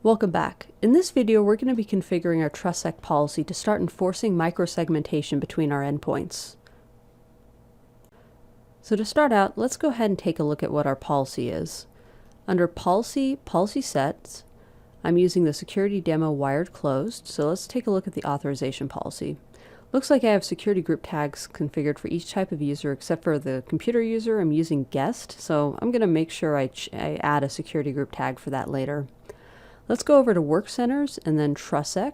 Welcome back. In this video, we're going to be configuring our Trustsec policy to start enforcing microsegmentation between our endpoints. So to start out, let's go ahead and take a look at what our policy is. Under Policy Sets, I'm using the Security Demo Wired Closed, so let's take a look at the authorization policy. Looks like I have security group tags configured for each type of user except for the computer user. I'm using guest, so I'm going to make sure I add a security group tag for that later. Let's go over to Work Centers and then Trustsec.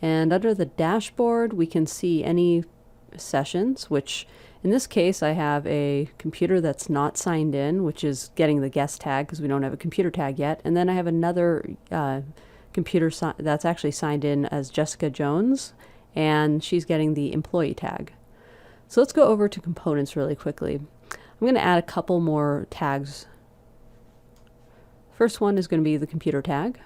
And under the dashboard, we can see any sessions, which in this case, I have a computer that's not signed in, which is getting the guest tag because we don't have a computer tag yet. And then I have another computer that's actually signed in as Jessica Jones, and she's getting the employee tag. So let's go over to components really quickly. I'm going to add a couple more tags. First one is going to be the computer tag.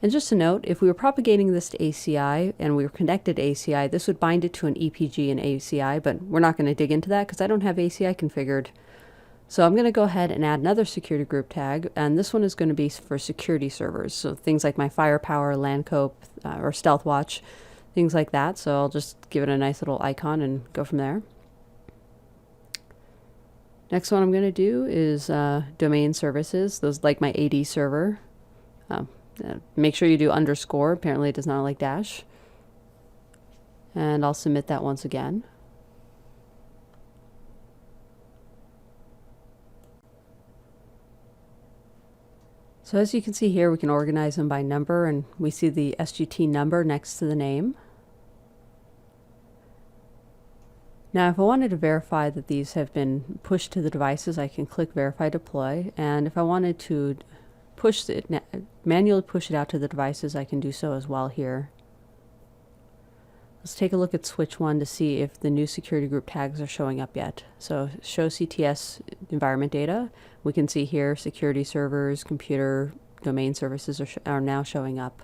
And just a note, if we were propagating this to ACI and we were connected to ACI, this would bind it to an EPG in ACI, but we're not going to dig into that because I don't have ACI configured. So I'm going to go ahead and add another security group tag, and this one is going to be for security servers. So things like my Firepower, LANCOPE, or StealthWatch, things like that. So I'll just give it a nice little icon and go from there. Next one I'm going to do is domain services, those like my AD server. Make sure you do underscore, apparently it does not like dash. And I'll submit that once again. So as you can see here, we can organize them by number, and we see the SGT number next to the name. Now, if I wanted to verify that these have been pushed to the devices, I can click Verify Deploy. And if I wanted to manually push it out to the devices, I can do so as well here. Let's take a look at switch 1 to see if the new security group tags are showing up yet. So show CTS environment data. We can see here security servers, computer, domain services are now showing up.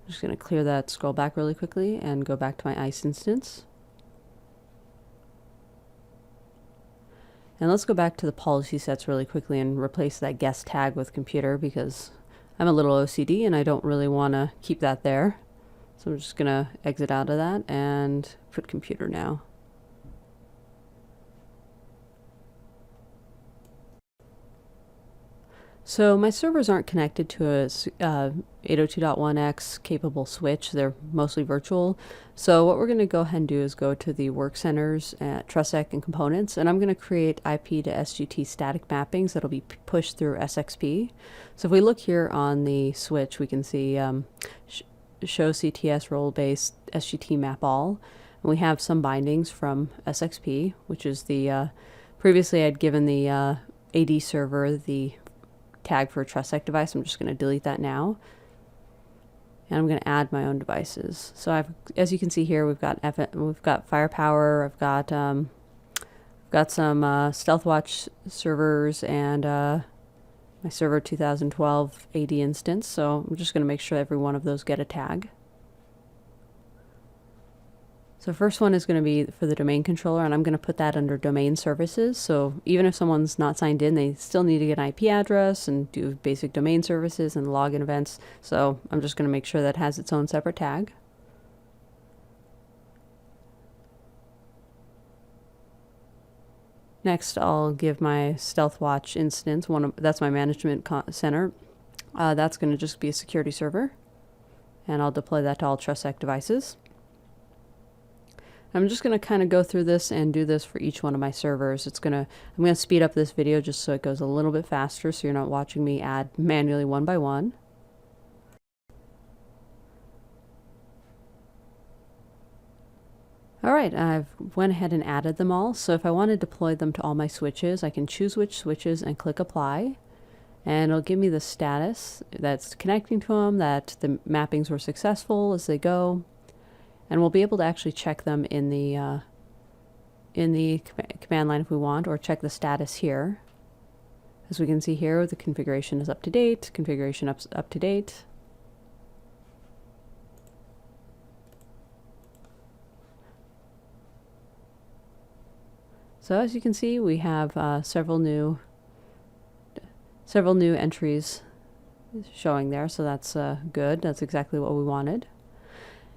I'm just going to clear that, scroll back really quickly, and go back to my ICE instance. And let's go back to the policy sets really quickly and replace that guest tag with computer because I'm a little OCD and I don't really want to keep that there. So I'm just going to exit out of that and put computer now. So my servers aren't connected to a 802.1x capable switch. They're mostly virtual. So what we're going to go ahead and do is go to the work centers at Trustsec and components, and I'm going to create IP to SGT static mappings that'll be pushed through SXP. So if we look here on the switch, we can see show CTS role-based SGT map all. And we have some bindings from SXP, which is the previously I'd given the AD server the tag for a Trustsec device. I'm just going to delete that now. And I'm going to add my own devices. So as you can see here, we've got Firepower, I've got some StealthWatch servers, and my server 2012 AD instance. So I'm just going to make sure every one of those get a tag. So first one is going to be for the domain controller, and I'm going to put that under domain services. So even if someone's not signed in, they still need to get an IP address and do basic domain services and login events. So I'm just going to make sure that has its own separate tag. Next, I'll give my StealthWatch instance, that's my management center. That's going to just be a security server, and I'll deploy that to all Trustsec devices. I'm just going to kind of go through this and do this for each one of my servers. I'm going to speed up this video just so it goes a little bit faster so you're not watching me add manually one by one. Alright, I've went ahead and added them all. So if I want to deploy them to all my switches, I can choose which switches and click Apply. And it'll give me the status that's connecting to them, that the mappings were successful as they go. And we'll be able to actually check them in the command line if we want, or check the status here. As we can see here, the configuration is up to date, configuration up to date. So as you can see, we have several new several new entries showing there, so that's good. That's exactly what we wanted.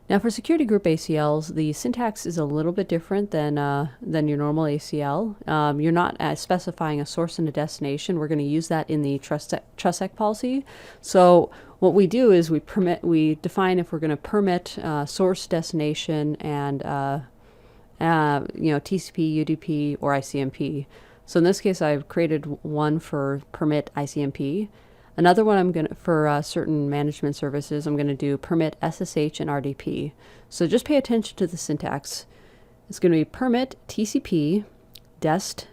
Now for Security Group ACLs, the syntax is a little bit different than your normal ACL. You're not specifying a source and a destination. We're going to use that in the Trustsec policy. So what we do is we define if we're going to permit source, destination, and TCP, UDP, or ICMP. So in this case, I've created one for permit ICMP. Another one I'm going to, for certain management services, I'm going to do permit SSH and RDP. So just pay attention to the syntax. It's going to be permit TCP dest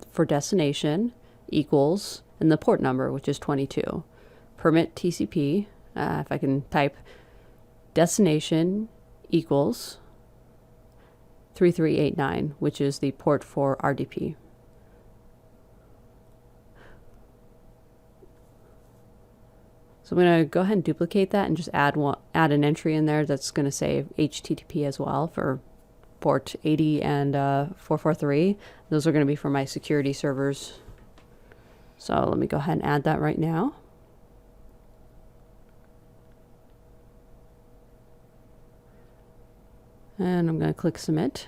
for destination equals, and the port number, which is 22. Permit TCP, if I can type, destination equals 3389, which is the port for RDP. So I'm going to go ahead and duplicate that and just add an entry in there that's going to say HTTP as well for port 80 and 443. Those are going to be for my security servers. So let me go ahead and add that right now. And I'm going to click submit.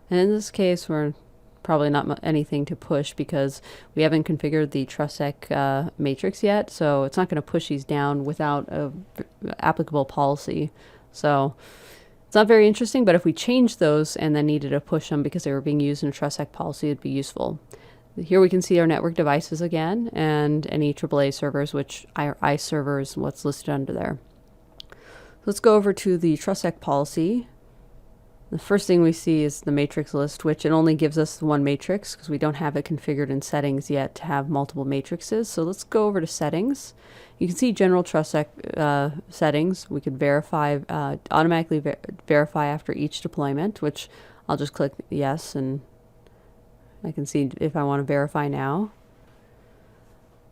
And in this case, we're probably not anything to push because we haven't configured the Trustsec Matrix yet, so it's not going to push these down without a applicable policy. So it's not very interesting, but if we change those and then needed to push them because they were being used in a Trustsec policy, it'd be useful. Here we can see our network devices again and any AAA servers, which are ICE servers, what's listed under there. Let's go over to the Trustsec policy. The first thing we see is the matrix list, which it only gives us one matrix because we don't have it configured in settings yet to have multiple matrices. So let's go over to settings. You can see general Trustsec settings. We could verify, automatically verify after each deployment, which I'll just click yes, and I can see if I want to verify now.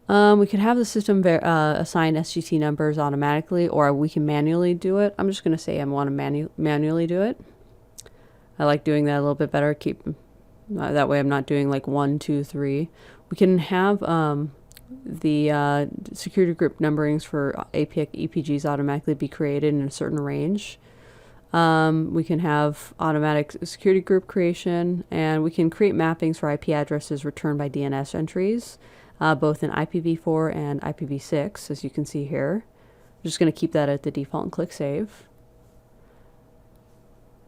We can have the system assign SGT numbers automatically, or we can manually do it. I'm just going to say I want to manually do it. I like doing that a little bit better. That way I'm not doing like 1, 2, 3. We can have the security group numberings for API EPGs automatically be created in a certain range. We can have automatic security group creation, and we can create mappings for IP addresses returned by DNS entries, both in IPv4 and IPv6, as you can see here. I'm just going to keep that at the default and click Save.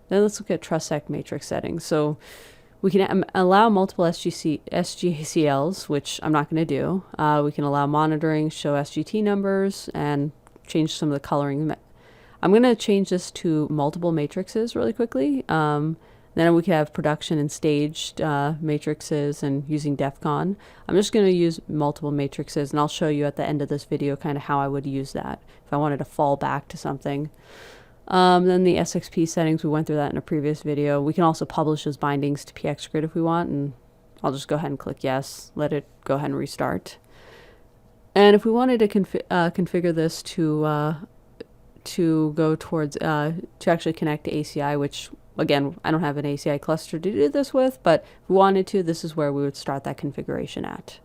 Then let's look at Trustsec Matrix settings. So we can allow multiple SGACLs, which I'm not going to do. We can allow monitoring, show SGT numbers, and change some of the coloring. I'm going to change this to multiple matrices really quickly. Then we can have production and staged matrices and using DEFCON. I'm just going to use multiple matrices, and I'll show you at the end of this video kind of how I would use that if I wanted to fall back to something. Then the SXP settings, we went through that in a previous video. We can also publish those bindings to pxgrid if we want, and I'll just go ahead and click yes, let it go ahead and restart. And if we wanted to configure this to go towards, to actually connect to ACI, which again, I don't have an ACI cluster to do this with, but if we wanted to, this is where we would start that configuration at.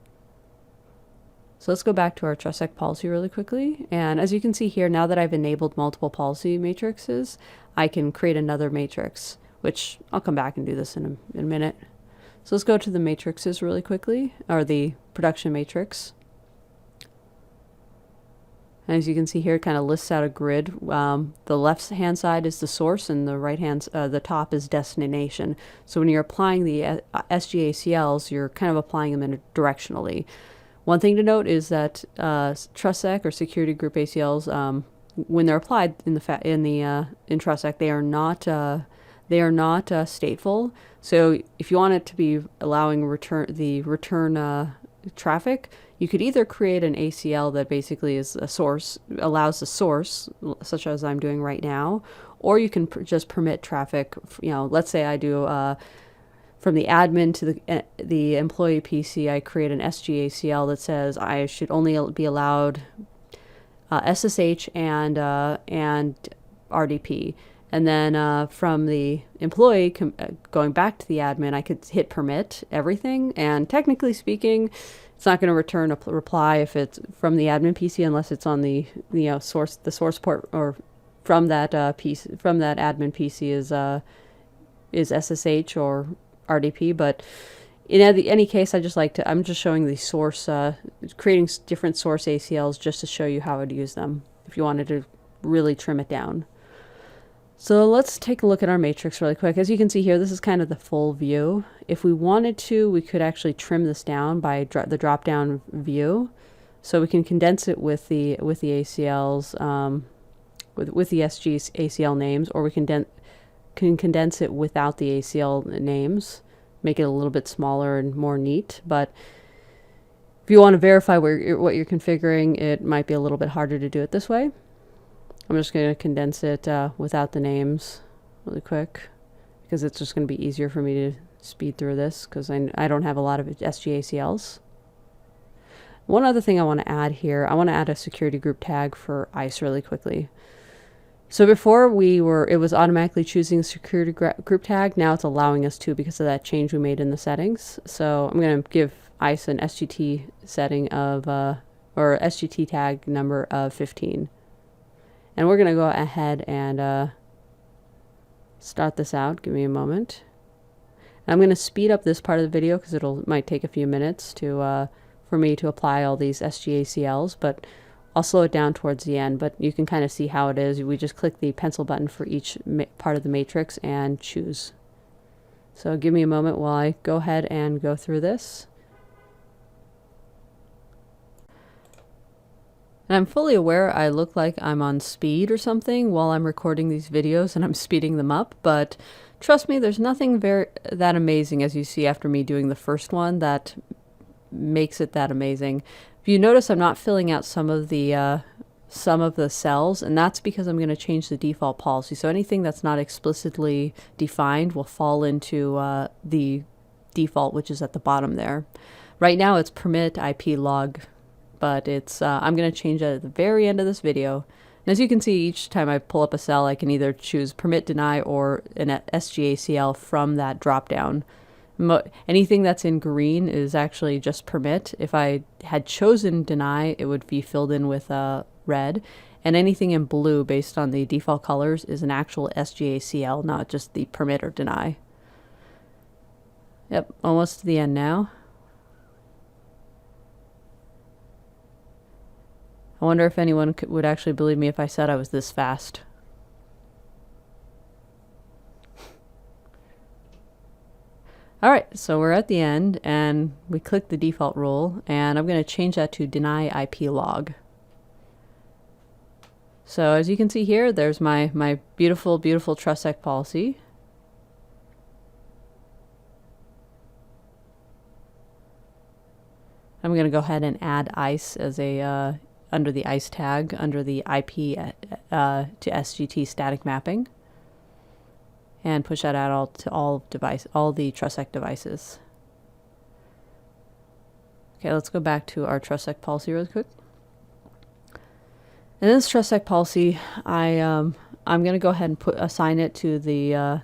So let's go back to our Trustsec policy really quickly. And as you can see here, now that I've enabled multiple policy matrices, I can create another matrix, which I'll come back and do this in a minute. So let's go to the matrices really quickly, or the production matrix. And as you can see here, it kind of lists out a grid. The left-hand side is the source, and the right-hand, the top is destination. So when you're applying the SGACLs, you're kind of applying them directionally. One thing to note is that Trustsec or Security Group ACLs, when they're applied in Trustsec, they are not stateful. So if you want it to be allowing return traffic, you could either create an ACL that basically is a source, allows the source, such as I'm doing right now, or you can just permit traffic. You know, let's say I do. From the admin to the employee PC, I create an SGACL that says I should only be allowed SSH and RDP. And then from the employee going back to the admin, I could hit permit everything. And technically speaking, it's not going to return a reply if it's from the admin PC unless it's on the source port, or from that from that admin PC is SSH or RDP. But in any case, I'm just showing the source, creating different source ACLs just to show you how I'd use them if you wanted to really trim it down. So let's take a look at our matrix really quick. As you can see here, this is kind of the full view. If we wanted to, we could actually trim this down by the drop-down view. So we can condense it with the ACLs, with the SGACL names, or we can condense it without the ACL names, make it a little bit smaller and more neat. But if you want to verify what you're configuring, it might be a little bit harder to do it this way. I'm just going to condense it without the names really quick, because it's just going to be easier for me to speed through this, because I don't have a lot of SGACLs. One other thing I want to add here, I want to add a security group tag for ICE really quickly. So before it was automatically choosing a security group tag. Now it's allowing us to, because of that change we made in the settings. So I'm going to give ICE an SGT setting of, or SGT tag number of 15. And we're going to go ahead and start this out. Give me a moment. And I'm going to speed up this part of the video because might take a few minutes for me to apply all these SGACLs, but I'll slow it down towards the end. But you can kind of see how it is. We just click the pencil button for each part of the matrix and choose. So give me a moment while I go ahead and go through this. And I'm fully aware I look like I'm on speed or something while I'm recording these videos and I'm speeding them up, but trust me, there's nothing that amazing, as you see after me doing the first one, that makes it that amazing. If you notice, I'm not filling out some of the cells, and that's because I'm going to change the default policy. So anything that's not explicitly defined will fall into the default, which is at the bottom there. Right now it's permit IP log, but it's I'm going to change it at the very end of this video. And as you can see, each time I pull up a cell, I can either choose permit, deny, or an SGACL from that drop down. Anything that's in green is actually just permit. If I had chosen deny, it would be filled in with red. And anything in blue, based on the default colors, is an actual SGACL, not just the permit or deny. Yep, almost to the end now. I wonder if anyone would actually believe me if I said I was this fast. Alright, so we're at the end, and we click the default rule, and I'm going to change that to deny IP log. So as you can see here, there's my beautiful, beautiful Trustsec policy. I'm going to go ahead and add ICE as a under the ICE tag, under the IP to SGT static mapping, and push that out to all the Trustsec devices. Okay, let's go back to our Trustsec policy really quick. And this Trustsec policy, I'm going to go ahead and assign it to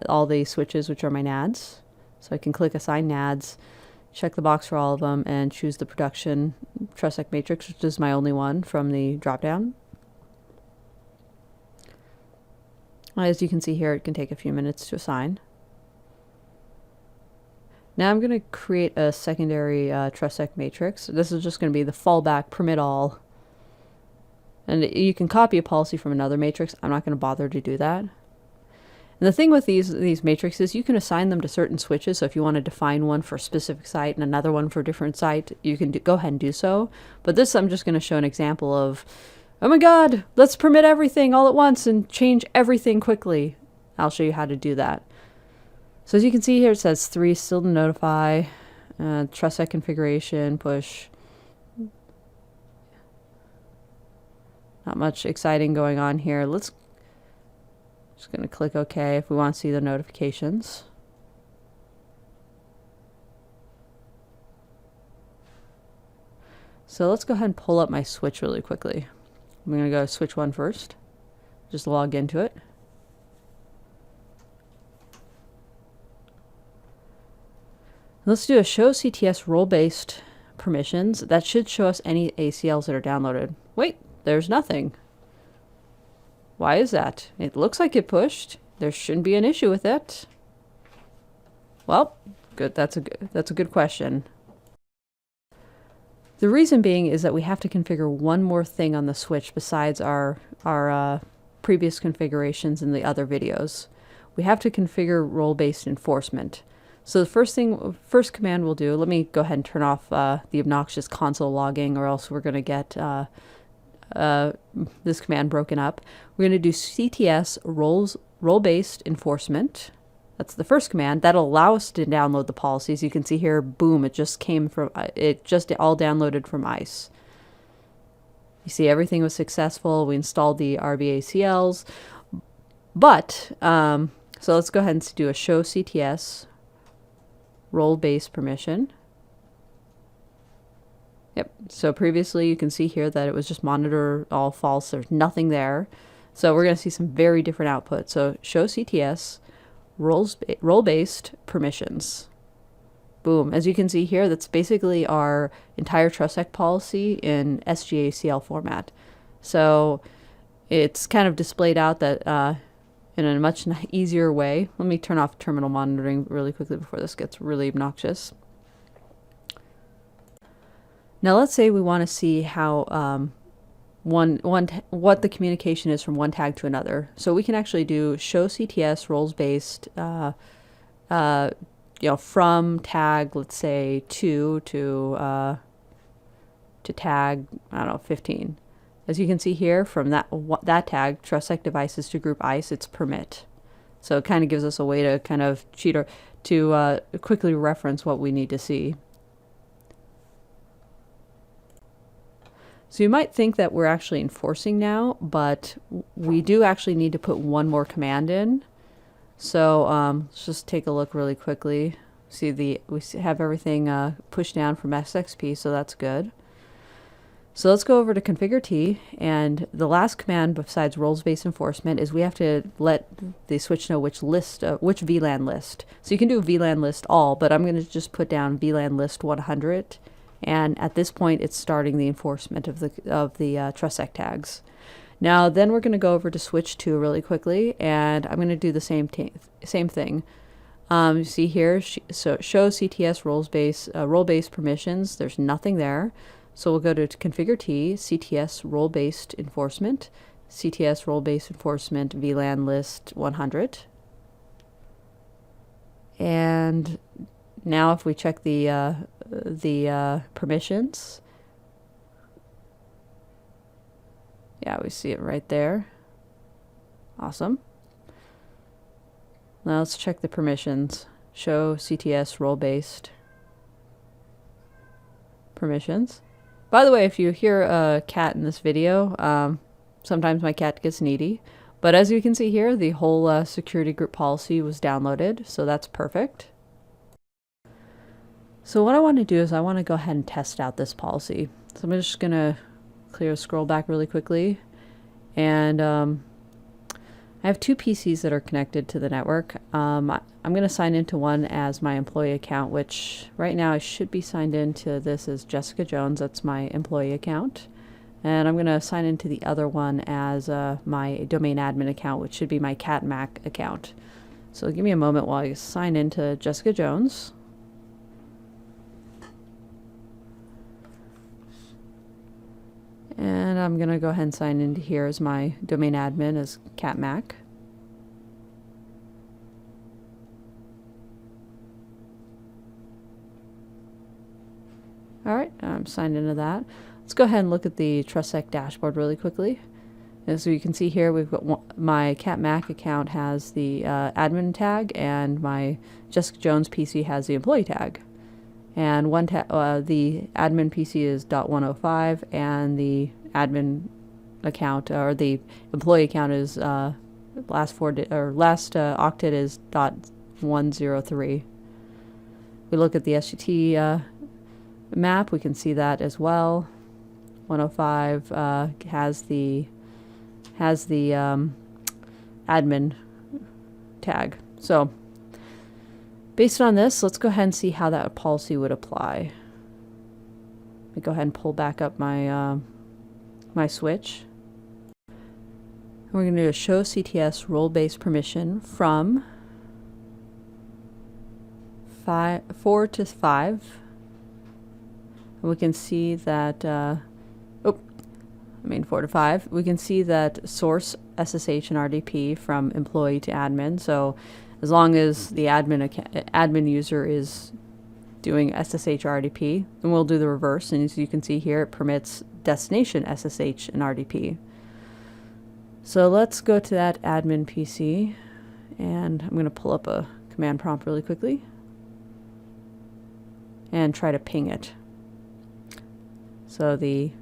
all the switches, which are my NADs. So I can click assign NADs, check the box for all of them, and choose the production Trustsec Matrix, which is my only one from the dropdown. As you can see here, it can take a few minutes to assign. Now I'm going to create a secondary Trustsec Matrix. This is just going to be the fallback permit all. And you can copy a policy from another matrix. I'm not going to bother to do that. And the thing with these matrices, you can assign them to certain switches. So if you want to define one for a specific site and another one for a different site, you can go ahead and do so. But this, I'm just going to show an example of, oh my God, let's permit everything all at once and change everything quickly. I'll show you how to do that. So as you can see here, it says 3 still to notify, Trustsec configuration, push. Not much exciting going on here. Just going to click OK if we want to see the notifications. So let's go ahead and pull up my switch really quickly. I'm going to go to switch 1 first. Just log into it. Let's do a show CTS role-based permissions. That should show us any ACLs that are downloaded. Wait, there's nothing. Why is that? It looks like it pushed. There shouldn't be an issue with it. Well, good. That's a good question. The reason being is that we have to configure one more thing on the switch besides our previous configurations in the other videos. We have to configure role-based enforcement. So the first command we'll do, let me go ahead and turn off the obnoxious console logging, or else we're going to get this command broken up. We're going to do CTS role-based enforcement. That's the first command. That'll allow us to download the policies. You can see here, boom, it just came from, it just all downloaded from ICE. You see everything was successful. We installed the RBACLs. But, so let's go ahead and do a show CTS role-based permission. Yep, so previously you can see here that it was just monitor all false. There's nothing there. So we're going to see some very different output. So show CTS role-based permissions. Boom. As you can see here, that's basically our entire Trustsec policy in SGACL format. So it's kind of displayed out that in a much easier way. Let me turn off terminal monitoring really quickly before this gets really obnoxious. Now let's say we want to see how what the communication is from one tag to another. So we can actually do show CTS roles-based, from tag, let's say 2 to tag, I don't know, 15. As you can see here, from that tag, Trustsec devices to group ICE, it's permit. So it kind of gives us a way to kind of cheat or to quickly reference what we need to see. So you might think that we're actually enforcing now, but we do actually need to put one more command in. So let's just take a look really quickly. We have everything pushed down from SXP, so that's good. So let's go over to configure T, and the last command besides roles-based enforcement is we have to let the switch know which list, which VLAN list. So you can do VLAN list all, but I'm going to just put down VLAN list 100. And at this point, it's starting the enforcement of the Trustsec tags. Now, then we're going to go over to switch 2 really quickly, and I'm going to do the same thing. You see here, so show CTS role-based permissions. There's nothing there, so we'll go to configure T, CTS role-based enforcement, CTS role-based enforcement VLAN list 100, and now if we check the permissions, yeah, we see it right there. Awesome. Now let's check the permissions. Show CTS role-based permissions. By the way, if you hear a cat in this video, sometimes my cat gets needy. But as you can see here, the whole security group policy was downloaded, so that's perfect. So what I want to do is I want to go ahead and test out this policy. So I'm just going to scroll back really quickly. And I have 2 PCs that are connected to the network. I'm going to sign into one as my employee account, which right now I should be signed into this as Jessica Jones. That's my employee account. And I'm going to sign into the other one as my domain admin account, which should be my CatMac account. So give me a moment while I sign into Jessica Jones. And I'm going to go ahead and sign into here as my domain admin as CatMac. Alright, I'm signed into that. Let's go ahead and look at the Trustsec dashboard really quickly. And so you can see here we've got my CatMac account has the admin tag, and my Jessica Jones PC has the employee tag. And the admin PC is .105, and the admin account or the employee account is last octet is .103. We look at the SGT map, we can see that as well. 105 has the admin tag. So Based on this, let's go ahead and see how that policy would apply. Let me go ahead and pull back up my my switch. We're going to do a show CTS role-based permission from 4 to 5. And we can see that, 4 to 5. We can see that source SSH and RDP from employee to admin. So as long as the admin user is doing SSH RDP, then we'll do the reverse. And as you can see here, it permits destination SSH and RDP. So let's go to that admin PC, and I'm going to pull up a command prompt really quickly and try to ping it. So the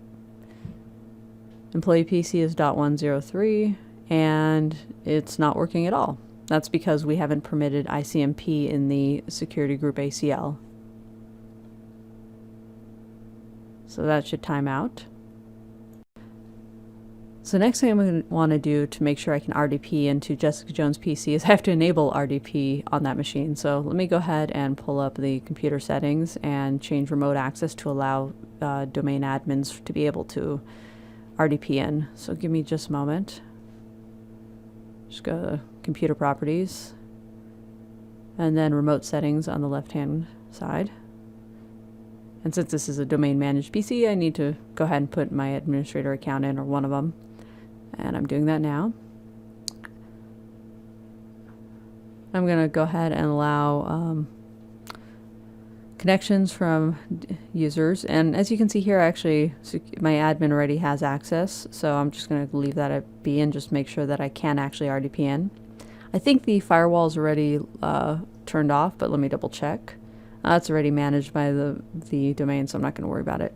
employee PC is .103, and it's not working at all. That's because we haven't permitted ICMP in the Security Group ACL. So that should time out. So next thing I'm going to want to do to make sure I can RDP into Jessica Jones' PC is I have to enable RDP on that machine. So let me go ahead and pull up the computer settings and change remote access to allow domain admins to be able to RDP in. So give me just a moment. Just go to computer properties and then remote settings on the left-hand side. And since this is a domain managed PC, I need to go ahead and put my administrator account in, or one of them. And I'm doing that now. I'm going to go ahead and allow connections from users. And as you can see here, actually, my admin already has access. So I'm just going to leave that at B and just make sure that I can actually RDP in. I think the firewall is already turned off, but let me double check. It's already managed by the domain, so I'm not going to worry about it.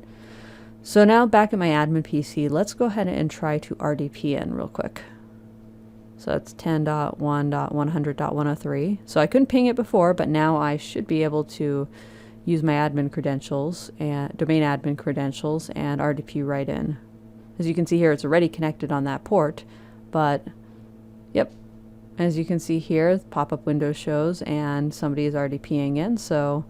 So now back at my admin PC, let's go ahead and try to RDP in real quick. So it's 10.1.100.103. So I couldn't ping it before, but now I should be able to use my admin credentials and domain admin credentials and RDP right in. As you can see here, it's already connected on that port, but yep. As you can see here, the pop-up window shows and somebody is RDPing in, so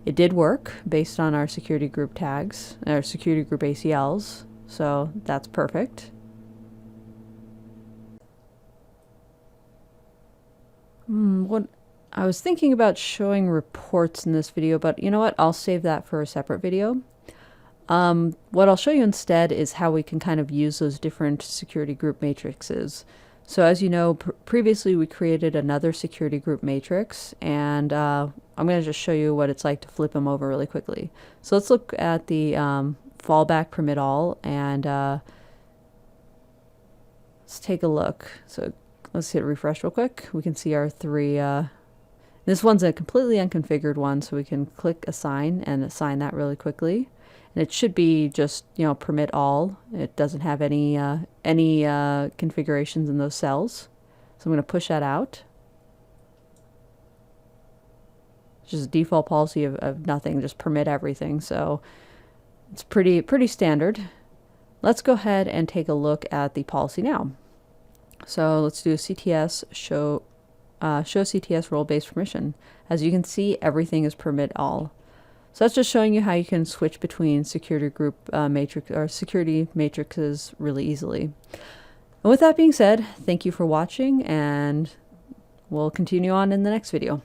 it did work based on our security group tags, our security group ACLs, so that's perfect. What I was thinking about showing reports in this video, but you know what? I'll save that for a separate video. What I'll show you instead is how we can kind of use those different security group matrices. So as you know, previously we created another security group matrix, and I'm going to just show you what it's like to flip them over really quickly. So let's look at the fallback permit all, and let's take a look. So let's hit refresh real quick. We can see our three. This one's a completely unconfigured one, so we can click assign and assign that really quickly. And it should be just, permit all. It doesn't have any configurations in those cells. So I'm going to push that out. It's just a default policy of nothing, just permit everything. So it's pretty standard. Let's go ahead and take a look at the policy now. So let's do a CTS show CTS role-based permission. As you can see, everything is permit all. So that's just showing you how you can switch between security group matrix or security matrices really easily. And with that being said, thank you for watching, and we'll continue on in the next video.